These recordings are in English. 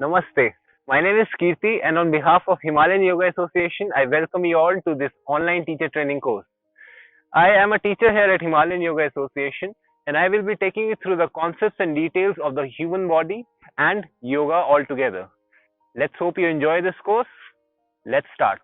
Namaste. My name is Kirti, and on behalf of Himalayan Yoga Association, I welcome you all to this online teacher training course. I am a teacher here at Himalayan Yoga Association, and I will be taking you through the concepts and details of the human body and yoga altogether. Let's hope you enjoy this course. Let's start.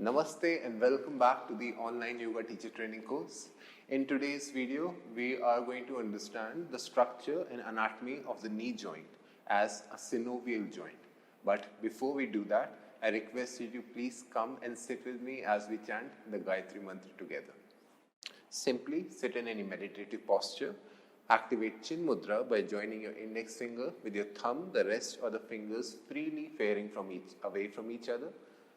Namaste and welcome back to the online yoga teacher training course. In today's video, we are going to understand the structure and anatomy of the knee joint as a synovial joint. But before we do that, I request you to please come and sit with me as we chant the Gayatri Mantra together. Simply sit in any meditative posture. Activate Chin Mudra by joining your index finger with your thumb, the rest of the fingers freely faring away from each other.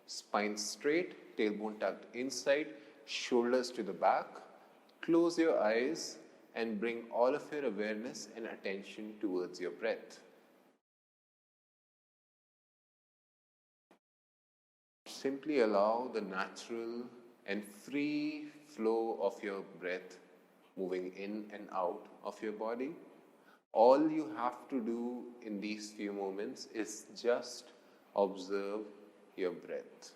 Spine straight, tailbone tucked inside, shoulders to the back. Close your eyes and bring all of your awareness and attention towards your breath. Simply allow the natural and free flow of your breath moving in and out of your body. All you have to do in these few moments is just observe your breath.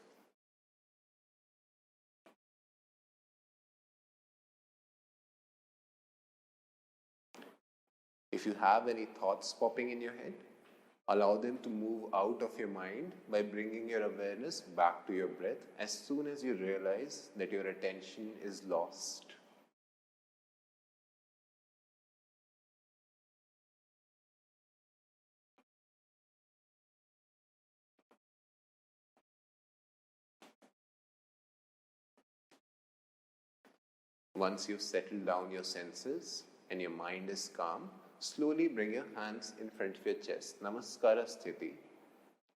If you have any thoughts popping in your head, allow them to move out of your mind by bringing your awareness back to your breath as soon as you realize that your attention is lost. Once you've settled down your senses and your mind is calm, slowly bring your hands in front of your chest. Namaskara Sthiti.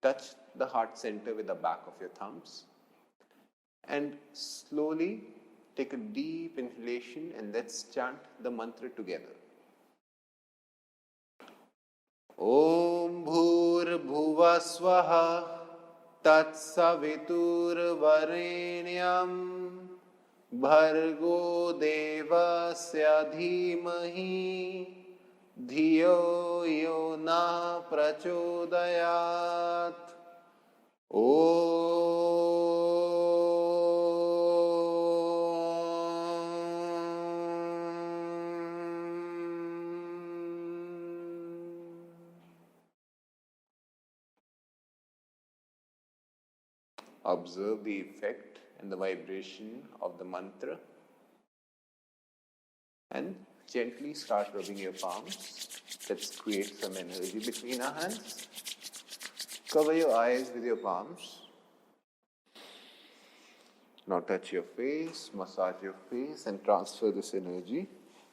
Touch the heart center with the back of your thumbs. And slowly take a deep inhalation and let's chant the mantra together. Om Bhur Bhuva Swaha Tat Savitur Varenyam Bhargo Devasya Dhimahi Dhiyo Yo Na Prachodayat. Observe the effect and the vibration of the mantra and gently start rubbing your palms. Let's create some energy between our hands. Cover your eyes with your palms. Now touch your face, massage your face and transfer this energy.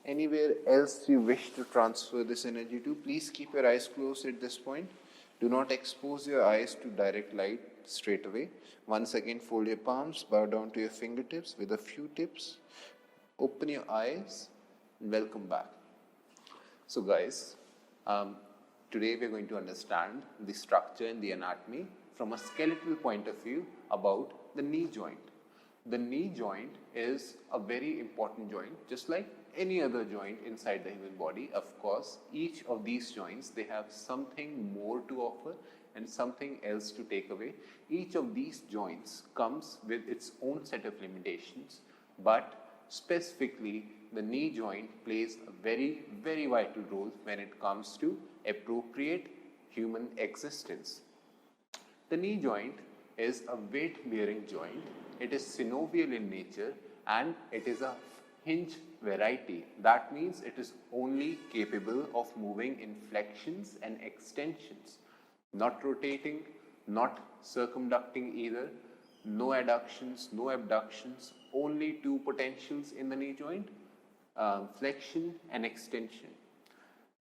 Anywhere else you wish to transfer this energy to, please keep your eyes closed at this point. Do not expose your eyes to direct light straight away. Once again, fold your palms, bow down to your fingertips with a few tips. Open your eyes and welcome back. So guys, today we are going to understand the structure and the anatomy from a skeletal point of view about the knee joint. The knee joint is a very important joint, just like any other joint inside the human body. Of course, each of these joints, they have something more to offer and something else to take away. Each of these joints comes with its own set of limitations, but specifically the knee joint plays a very, very vital role when it comes to appropriate human existence. The knee joint is a weight-bearing joint. It is synovial in nature and it is a hinge variety. That means it is only capable of moving in flexions and extensions, not rotating, not circumducting either, no adductions, no abductions, only two potentials in the knee joint, flexion and extension.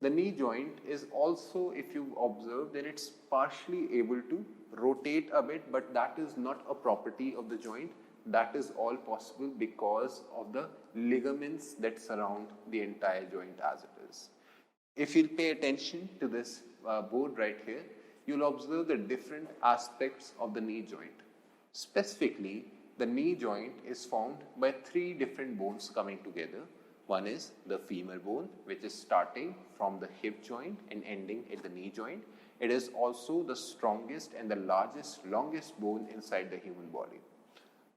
The knee joint is also, if you observe, then it's partially able to rotate a bit, but that is not a property of the joint. That is all possible because of the ligaments that surround the entire joint as it is. If you'll pay attention to this board right here, you'll observe the different aspects of the knee joint. Specifically, the knee joint is formed by three different bones coming together. One is the femur bone, which is starting from the hip joint and ending at the knee joint. It is also the strongest and the longest bone inside the human body.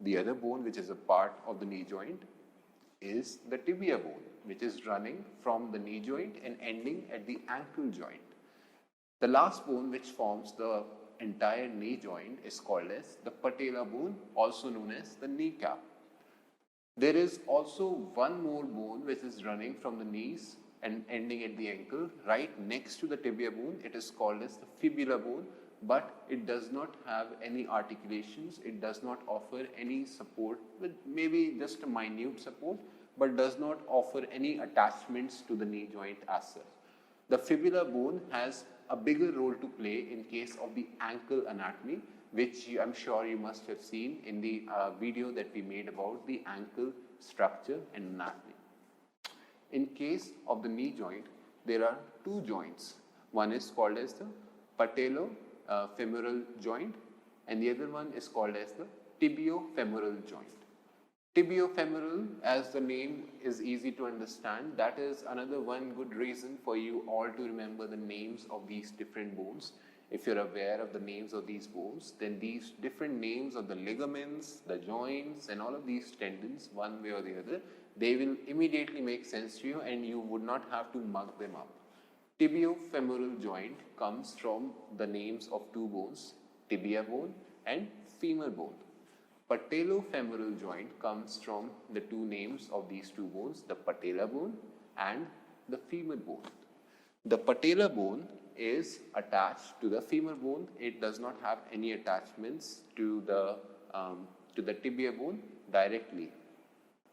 The other bone which is a part of the knee joint is the tibia bone, which is running from the knee joint and ending at the ankle joint. The last bone which forms the entire knee joint is called as the patellar bone, also known as the kneecap. There is also one more bone which is running from the knees and ending at the ankle, right next to the tibia bone. It is called as the fibular bone, but it does not have any articulations. It does not offer any support, with maybe just a minute support, but does not offer any attachments to the knee joint as such. The fibular bone has a bigger role to play in case of the ankle anatomy, which I'm sure you must have seen in the video that we made about the ankle structure and anatomy. In case of the knee joint, there are two joints. One is called as the Patellofemoral Joint, and the other one is called as the Tibiofemoral Joint. Tibiofemoral, as the name is easy to understand, that is another one good reason for you all to remember the names of these different bones. If you're aware of the names of these bones, then these different names of the ligaments, the joints, and all of these tendons, one way or the other, they will immediately make sense to you and you would not have to mug them up. Tibiofemoral joint comes from the names of two bones, tibia bone and femur bone. Patellofemoral joint comes from the two names of these two bones, the patellar bone and the femur bone. The patellar bone is attached to the femur bone. It does not have any attachments to the tibia bone directly.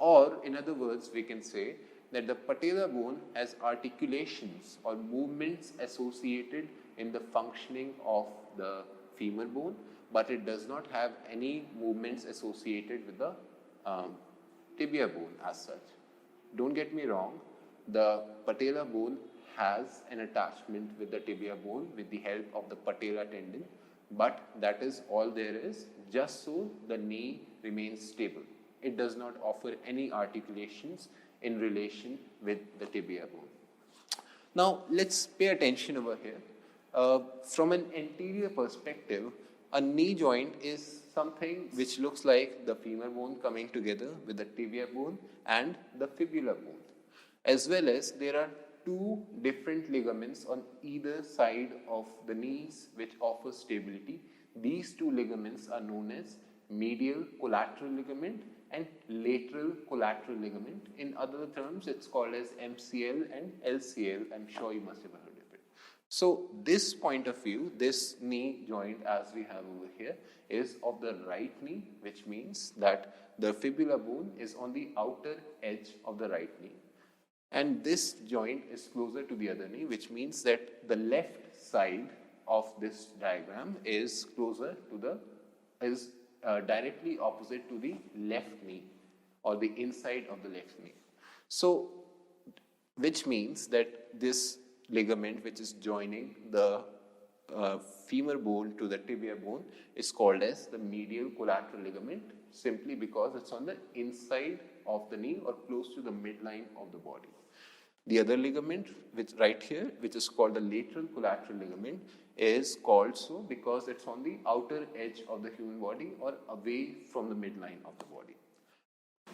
Or in other words, we can say that the patellar bone has articulations or movements associated in the functioning of the femur bone, but it does not have any movements associated with the tibia bone as such. Don't get me wrong, the patellar bone has an attachment with the tibia bone with the help of the patellar tendon, but that is all there is, just so the knee remains stable. It does not offer any articulations in relation with the tibia bone. Now let's pay attention over here. From an anterior perspective, a knee joint is something which looks like the femur bone coming together with the tibia bone and the fibular bone. As well as there are two different ligaments on either side of the knees which offer stability. These two ligaments are known as medial collateral ligament and lateral collateral ligament. In other terms, it's called as MCL and LCL. I'm sure you must have heard of it. So this point of view, this knee joint as we have over here is of the right knee, which means that the fibular bone is on the outer edge of the right knee. And this joint is closer to the other knee, which means that the left side of this diagram is closer to directly opposite to the left knee or the inside of the left knee. So, which means that this ligament which is joining the femur bone to the tibia bone is called as the medial collateral ligament, simply because it's on the inside of the knee or close to the midline of the body. The other ligament, which right here, which is called the lateral collateral ligament, is called so because it's on the outer edge of the human body or away from the midline of the body.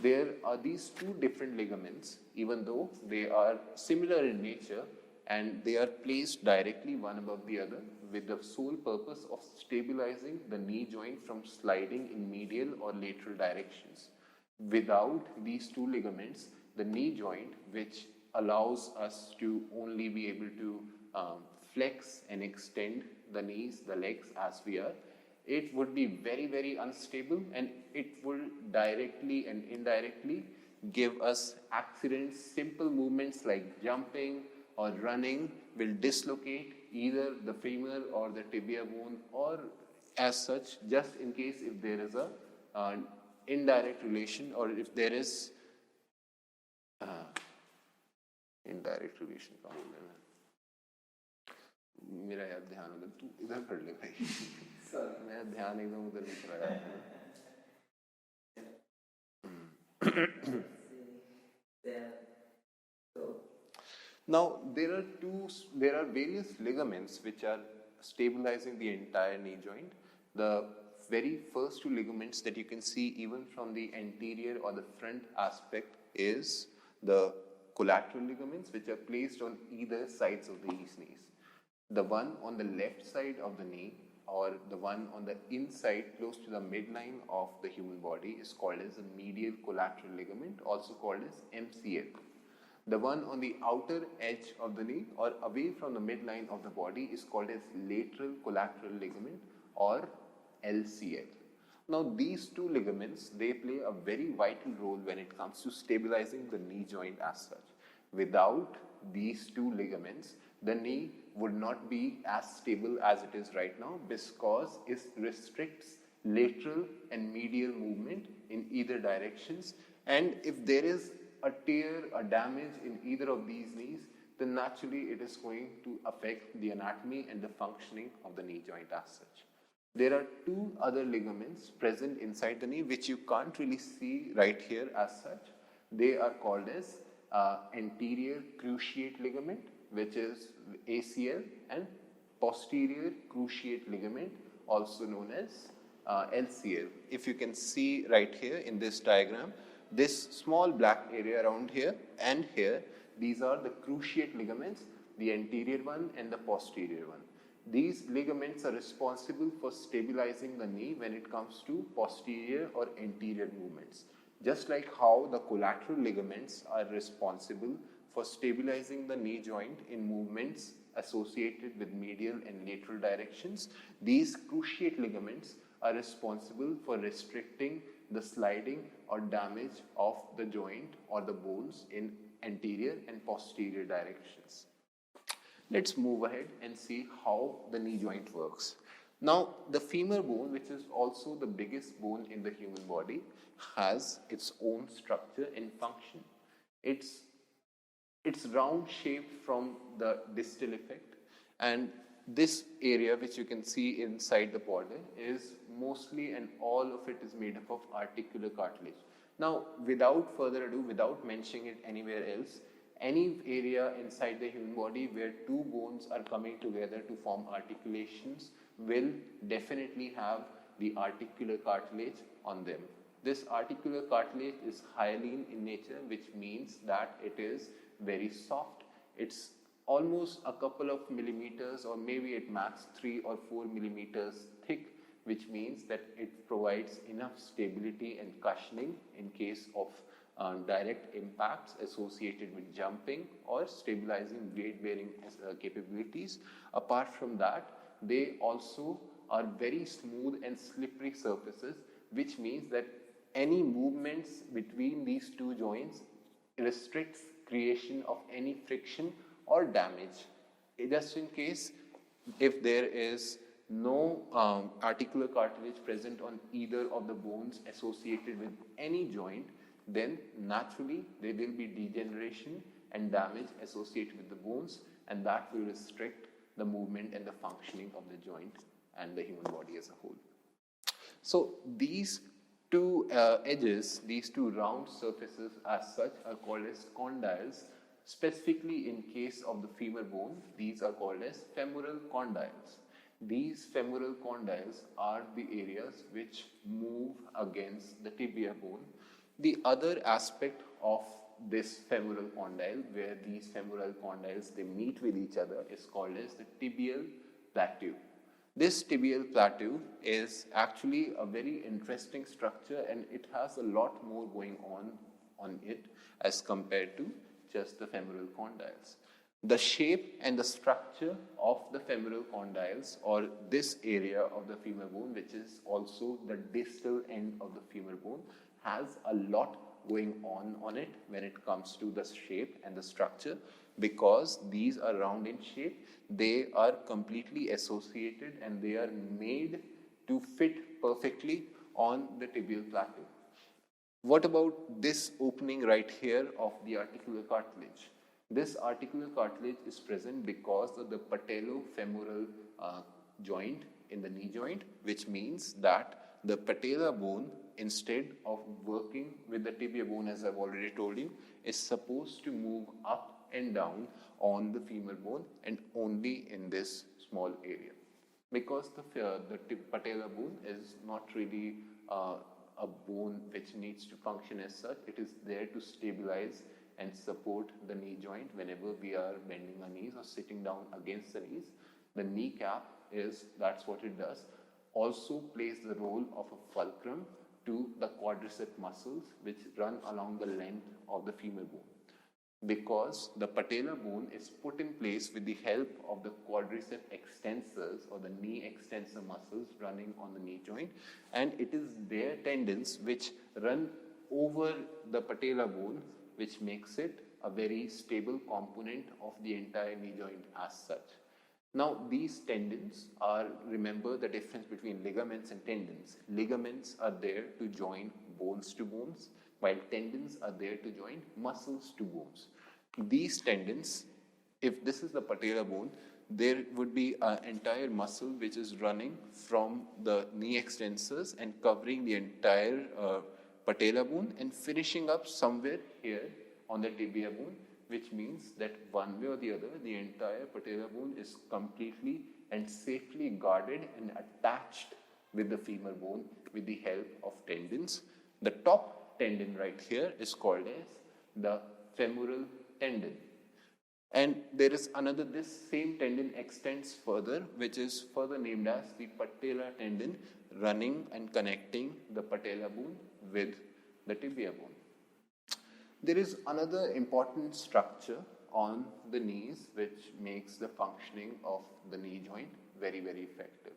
There are these two different ligaments, even though they are similar in nature, and they are placed directly one above the other with the sole purpose of stabilizing the knee joint from sliding in medial or lateral directions. Without these two ligaments, the knee joint, which allows us to only be able to flex and extend the knees, the legs as we are, it would be very, very unstable, and it will directly and indirectly give us accidents. Simple movements like jumping or running will dislocate either the femur or the tibia bone, or as such, just in case if there is a indirect relation, or if there is indirect relation का बोलने में मेरा याद ध्यान उधर तू इधर कर ले भाई मेरा ध्यान एकदम उधर नहीं चला Now there are various ligaments which are stabilizing the entire knee joint. The very first two ligaments that you can see even from the anterior or the front aspect is the collateral ligaments, which are placed on either sides of these knees. The one on the left side of the knee or the one on the inside close to the midline of the human body is called as the medial collateral ligament, also called as MCL. The one on the outer edge of the knee or away from the midline of the body is called as lateral collateral ligament or LCL. Now these two ligaments, they play a very vital role when it comes to stabilizing the knee joint as such. Without these two ligaments, the knee would not be as stable as it is right now because it restricts lateral and medial movement in either directions, and if there is a tear, a damage in either of these knees, then naturally it is going to affect the anatomy and the functioning of the knee joint as such. There are two other ligaments present inside the knee which you can't really see right here as such. They are called as anterior cruciate ligament, which is ACL, and posterior cruciate ligament, also known as LCL. If you can see right here in this diagram, this small black area around here and here, these are the cruciate ligaments, the anterior one and the posterior one. These ligaments are responsible for stabilizing the knee when it comes to posterior or anterior movements. Just like how the collateral ligaments are responsible for stabilizing the knee joint in movements associated with medial and lateral directions, these cruciate ligaments are responsible for restricting the sliding or damage of the joint or the bones in anterior and posterior directions. Let's move ahead and see how the knee joint works. Now, the femur bone, which is also the biggest bone in the human body, has its own structure and function. It's round shaped from the distal effect, and this area which you can see inside the body is mostly and all of it is made up of articular cartilage. Now, without further ado, without mentioning it anywhere else, any area inside the human body where two bones are coming together to form articulations will definitely have the articular cartilage on them. This articular cartilage is hyaline in nature, which means that it is very soft. It's almost a couple of millimeters or maybe at max 3 or 4 millimeters thick, which means that it provides enough stability and cushioning in case of direct impacts associated with jumping or stabilizing weight bearing capabilities. Apart from that, they also are very smooth and slippery surfaces, which means that any movements between these two joints restricts creation of any friction or damage. Just in case if there is no articular cartilage present on either of the bones associated with any joint, then naturally there will be degeneration and damage associated with the bones, and that will restrict the movement and the functioning of the joint and the human body as a whole. So these two edges, these two round surfaces as such are called as condyles. Specifically in case of the femur bone, these are called as femoral condyles. These femoral condyles are the areas which move against the tibia bone. The other aspect of this femoral condyle, where these femoral condyles they meet with each other, is called as the tibial plateau. This tibial plateau is actually a very interesting structure, and it has a lot more going on it as compared to just the femoral condyles. The shape and the structure of the femoral condyles, or this area of the femur bone, which is also the distal end of the femur bone, has a lot going on it when it comes to the shape and the structure. Because these are round in shape, they are completely associated and they are made to fit perfectly on the tibial plateau. What about this opening right here of the articular cartilage? This articular cartilage is present because of the Patellofemoral joint in the knee joint, which means that the patellar bone, instead of working with the tibia bone, as I've already told you, is supposed to move up and down on the femur bone and only in this small area. Because the patellar bone is not really a bone which needs to function as such. It is there to stabilize and support the knee joint whenever we are bending our knees or sitting down against the knees. The kneecap that's what it does. Also plays the role of a fulcrum to the quadricep muscles which run along the length of the femur bone. Because the patellar bone is put in place with the help of the quadricep extensors or the knee extensor muscles running on the knee joint, and it is their tendons which run over the patellar bone which makes it a very stable component of the entire knee joint as such. Now these tendons are, remember the difference between ligaments and tendons. Ligaments are there to join bones to bones, while tendons are there to join muscles to bones. These tendons, if this is the patellar bone, there would be an entire muscle which is running from the knee extensors and covering the entire patellar bone and finishing up somewhere here on the tibia bone, which means that one way or the other, the entire patellar bone is completely and safely guarded and attached with the femur bone with the help of tendons. The top tendon right here is called as the femoral tendon. And there is another, this same tendon extends further, which is further named as the patellar tendon, running and connecting the patellar bone with the tibia bone. There is another important structure on the knees which makes the functioning of the knee joint very, very effective.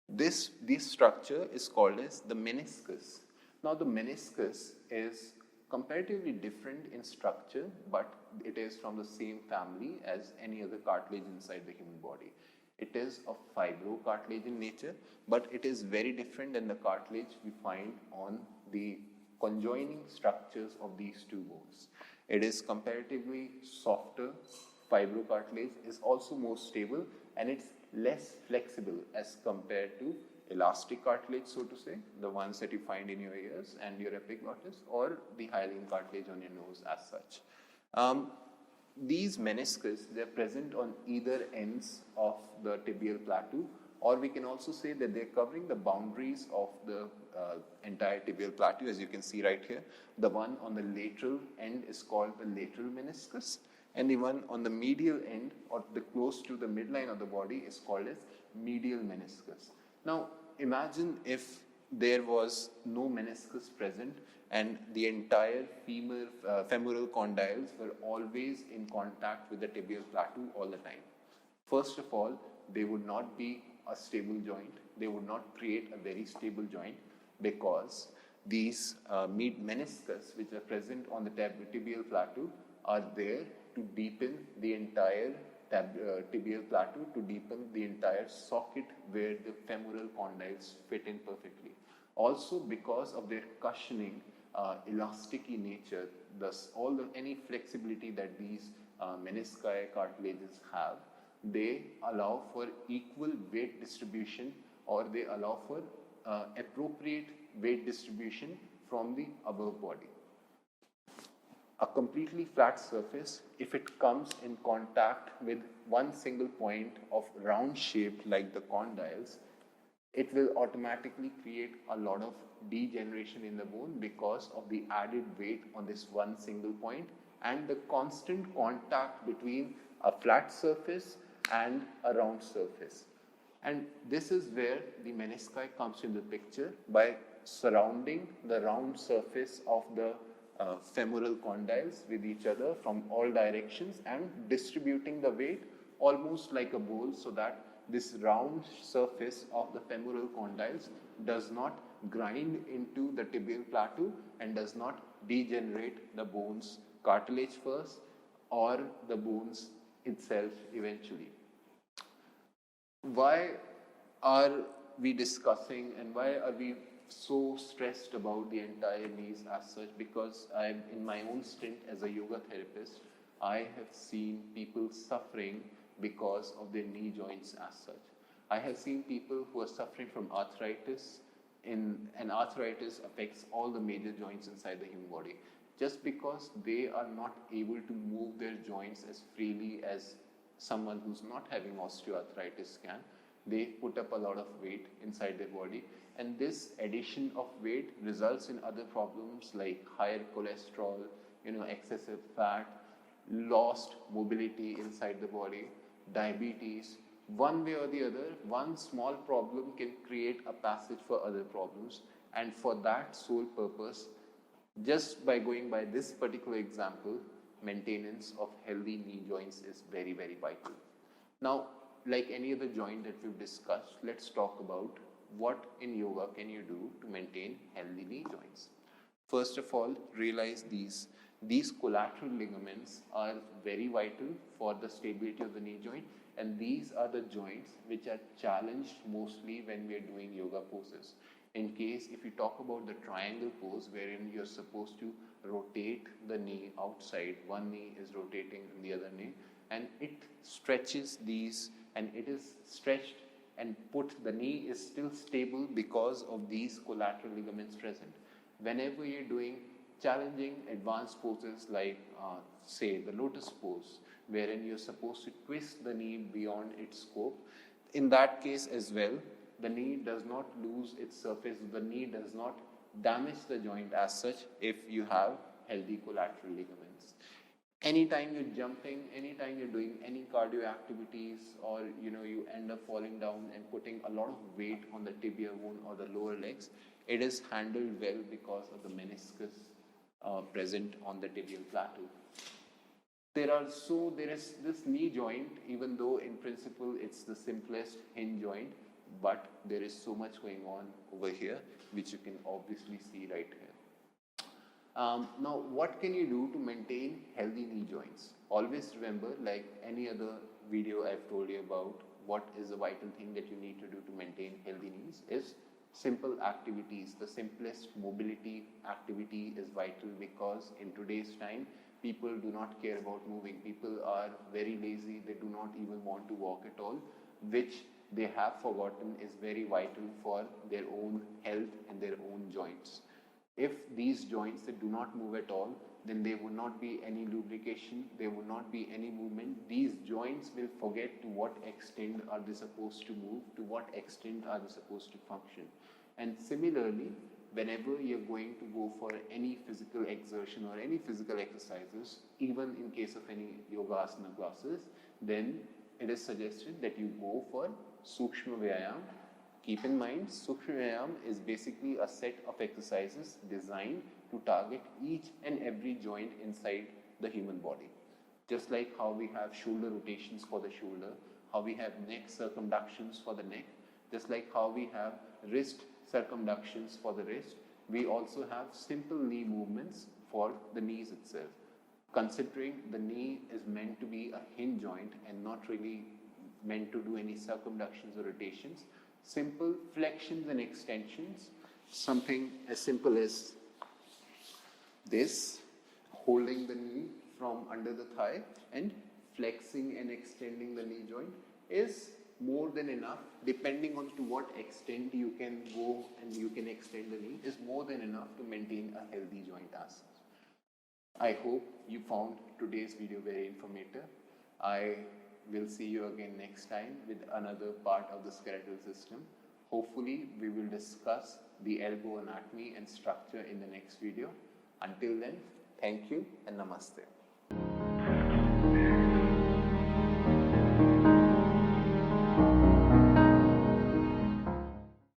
This structure is called as the meniscus. Now the meniscus is comparatively different in structure, but it is from the same family as any other cartilage inside the human body. It is of fibrocartilage in nature, but it is very different than the cartilage we find on the conjoining structures of these two bones. It is comparatively softer. Fibrocartilage is also more stable, and it's less flexible as compared to elastic cartilage, so to say, the ones that you find in your ears and your epiglottis, or the hyaline cartilage on your nose as such. These meniscus, they're present on either ends of the tibial plateau, or we can also say that they're covering the boundaries of the entire tibial plateau, as you can see right here. The one on the lateral end is called the lateral meniscus, and the one on the medial end, or the close to the midline of the body, is called as medial meniscus. Now, imagine if there was no meniscus present and the entire femoral condyles were always in contact with the tibial plateau all the time. First of all, they would not be a stable joint. They would not create a very stable joint, because these meniscus which are present on the tibial plateau are there to deepen the entire tibial plateau, to deepen the entire socket where the femoral condyles fit in perfectly. Also, because of their cushioning, elasticy nature, thus any flexibility that these menisci cartilages have, they allow for equal weight distribution, or they allow for appropriate weight distribution from the above body. A completely flat surface, if it comes in contact with one single point of round shape like the condyles, it will automatically create a lot of degeneration in the bone because of the added weight on this one single point and the constant contact between a flat surface and a round surface. And this is where the menisci comes in the picture, by surrounding the round surface of the femoral condyles with each other from all directions and distributing the weight almost like a bowl, so that this round surface of the femoral condyles does not grind into the tibial plateau and does not degenerate the bone's cartilage first or the bones itself eventually. Why are we discussing and why are we so stressed about the entire knees as such? Because in my own stint as a yoga therapist, I have seen people suffering because of their knee joints as such. I have seen people who are suffering from arthritis, and arthritis affects all the major joints inside the human body. Just because they are not able to move their joints as freely as someone who's not having osteoarthritis can, they put up a lot of weight inside their body, and this addition of weight results in other problems like higher cholesterol, excessive fat, lost mobility inside the body, diabetes. One way or the other, one small problem can create a passage for other problems, and for that sole purpose, just by going by this particular example, maintenance of healthy knee joints is very, very vital. Now, like any other joint that we've discussed, let's talk about what in yoga can you do to maintain healthy knee joints. First of all, realize these collateral ligaments are very vital for the stability of the knee joint, and these are the joints which are challenged mostly when we are doing yoga poses. In case if you talk about the triangle pose wherein you're supposed to rotate the knee outside, one knee is rotating in the other knee, and it stretches these, and it is stretched and the knee is still stable because of these collateral ligaments present. Whenever you're doing challenging advanced poses like say the lotus pose, wherein you're supposed to twist the knee beyond its scope, in that case as well, the knee does not lose its surface, the knee does not damage the joint as such if you have healthy collateral ligaments. Anytime you're jumping, anytime you're doing any cardio activities, or you end up falling down and putting a lot of weight on the tibia bone or the lower legs, it is handled well because of the meniscus present on the tibial plateau. There is this knee joint, even though in principle it's the simplest hinge joint, but there is so much going on over here, which you can obviously see right here. Now, what can you do to maintain healthy knee joints? Always remember, like any other video I've told you about, what is the vital thing that you need to do to maintain healthy knees is simple activities. The simplest mobility activity is vital, because in today's time, people do not care about moving. People are very lazy. They do not even want to walk at all, which they have forgotten is very vital for their own health and their own joints. If these joints that do not move at all, then there would not be any lubrication, there would not be any movement. These joints will forget to what extent are they supposed to move, to what extent are they supposed to function. And similarly, whenever you're going to go for any physical exertion or any physical exercises, even in case of any yoga asana classes, then it is suggested that you go for 𝐂𝐞𝐫𝐿 Vyayam. Keep in mind, 𝐂𝐞𝐫 Vyayam is basically a set of exercises designed to target each and every joint inside the human body. Just like how we have shoulder rotations for the shoulder, how we have neck circumductions for the neck, just like how we have wrist circumductions for the wrist, we also have simple knee movements for the knees itself. Considering the knee is meant to be a hinge joint and not really meant to do any circumductions or rotations, simple flexions and extensions, something as simple as this, holding the knee from under the thigh and flexing and extending the knee joint, is more than enough. Depending on to what extent you can go and you can extend the knee, is more than enough to maintain a healthy joint as such. I hope you found today's video very informative. I will see you again next time with another part of the skeletal system. Hopefully, we will discuss the elbow anatomy and structure in the next video. Until then, thank you and namaste.